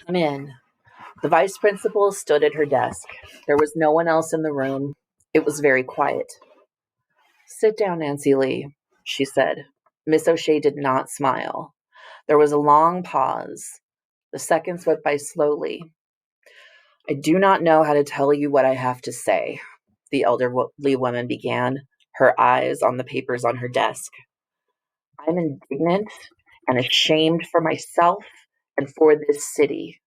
Come in. The vice principal stood at her desk. There was no one else in the room. It was very quiet. Sit down, Nancy Lee, she said. Miss O'Shea did not smile. There was a long pause. The seconds went by slowly. I do not know how to tell you what I have to say, the elderly woman began, her eyes on the papers on her desk. I'm indignant and ashamed for myself and for this city.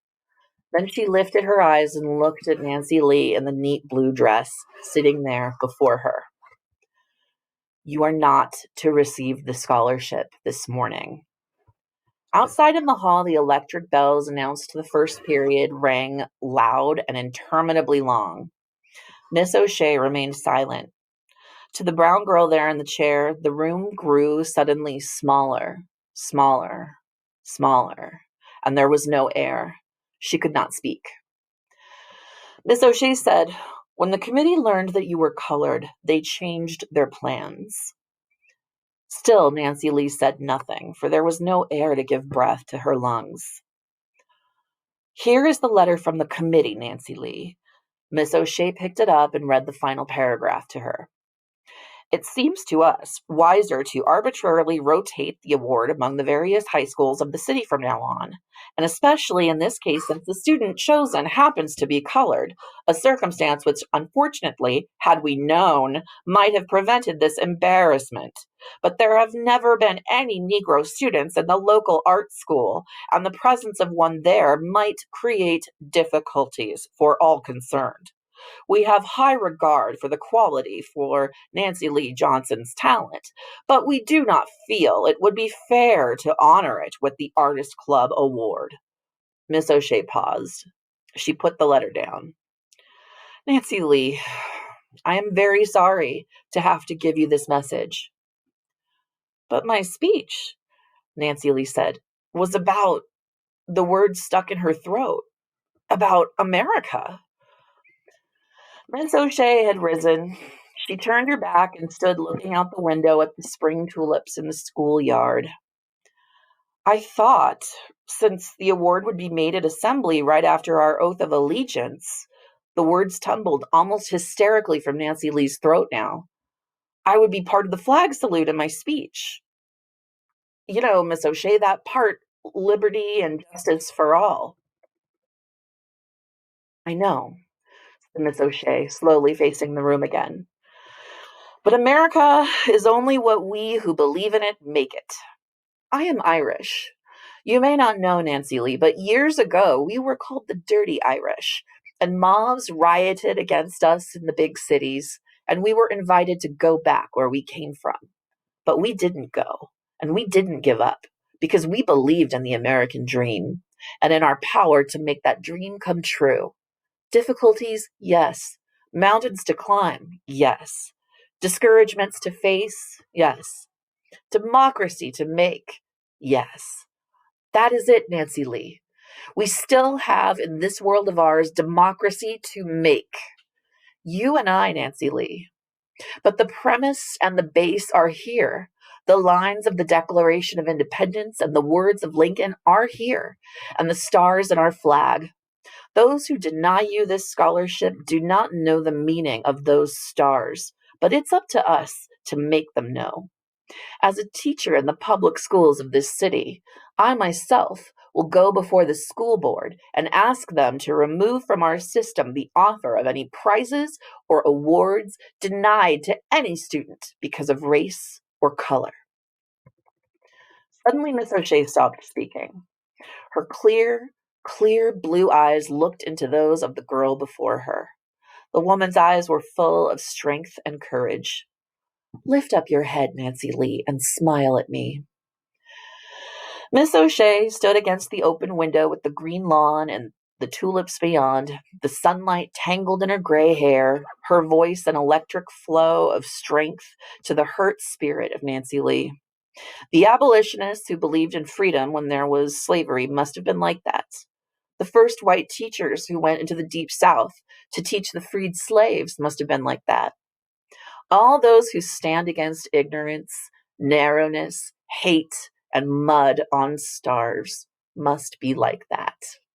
Then she lifted her eyes and looked at Nancy Lee in the neat blue dress sitting there before her. You are not to receive the scholarship this morning. Outside in the hall, the electric bells announced the first period rang loud and interminably long. Miss O'Shea remained silent. To the brown girl there in the chair, the room grew suddenly smaller, smaller, smaller, and there was no air. She could not speak. Miss O'Shea said, when the committee learned that you were colored, they changed their plans. Still, Nancy Lee said nothing, for there was no air to give breath to her lungs. Here is the letter from the committee, Nancy Lee. Miss O'Shea picked it up and read the final paragraph to her. It seems to us wiser to arbitrarily rotate the award among the various high schools of the city from now on, and especially in this case since the student chosen happens to be colored, a circumstance which, unfortunately, had we known, might have prevented this embarrassment. But there have never been any Negro students in the local art school, and the presence of one there might create difficulties for all concerned. We have high regard for the quality for Nancy Lee Johnson's talent, but we do not feel it would be fair to honor it with the Artist Club Award. Miss O'Shea paused. She put the letter down. Nancy Lee, I am very sorry to have to give you this message. But my speech, Nancy Lee said, was about the words stuck in her throat, about America. Miss O'Shea had risen. She turned her back and stood looking out the window at the spring tulips in the schoolyard. I thought, since the award would be made at assembly right after our oath of allegiance, the words tumbled almost hysterically from Nancy Lee's throat now. I would be part of the flag salute in my speech. You know, Miss O'Shea, that part, liberty and justice for all. I know, said Miss O'Shea, slowly facing the room again. But America is only what we who believe in it make it. I am Irish. You may not know, Nancy Lee, but years ago we were called the Dirty Irish, and mobs rioted against us in the big cities, and we were invited to go back where we came from. But we didn't go, and we didn't give up, because we believed in the American dream, and in our power to make that dream come true. Difficulties, yes. Mountains to climb, yes. Discouragements to face, yes. Democracy to make, yes. That is it, Nancy Lee. We still have in this world of ours democracy to make. You and I, Nancy Lee. But the premise and the base are here. The lines of the Declaration of Independence and the words of Lincoln are here, and the stars in our flag. Those who deny you this scholarship do not know the meaning of those stars, but it's up to us to make them know. As a teacher in the public schools of this city, I myself will go before the school board and ask them to remove from our system the offer of any prizes or awards denied to any student because of race or color. Suddenly, Miss O'Shea stopped speaking. Her clear blue eyes looked into those of the girl before her. The woman's eyes were full of strength and courage. Lift up your head, Nancy Lee, and smile at me. Miss O'Shea stood against the open window with the green lawn and the tulips beyond, the sunlight tangled in her gray hair, her voice an electric flow of strength to the hurt spirit of Nancy Lee. The abolitionists who believed in freedom when there was slavery must have been like that. The first white teachers who went into the deep South to teach the freed slaves must have been like that. All those who stand against ignorance, narrowness, hate, and mud on stars must be like that.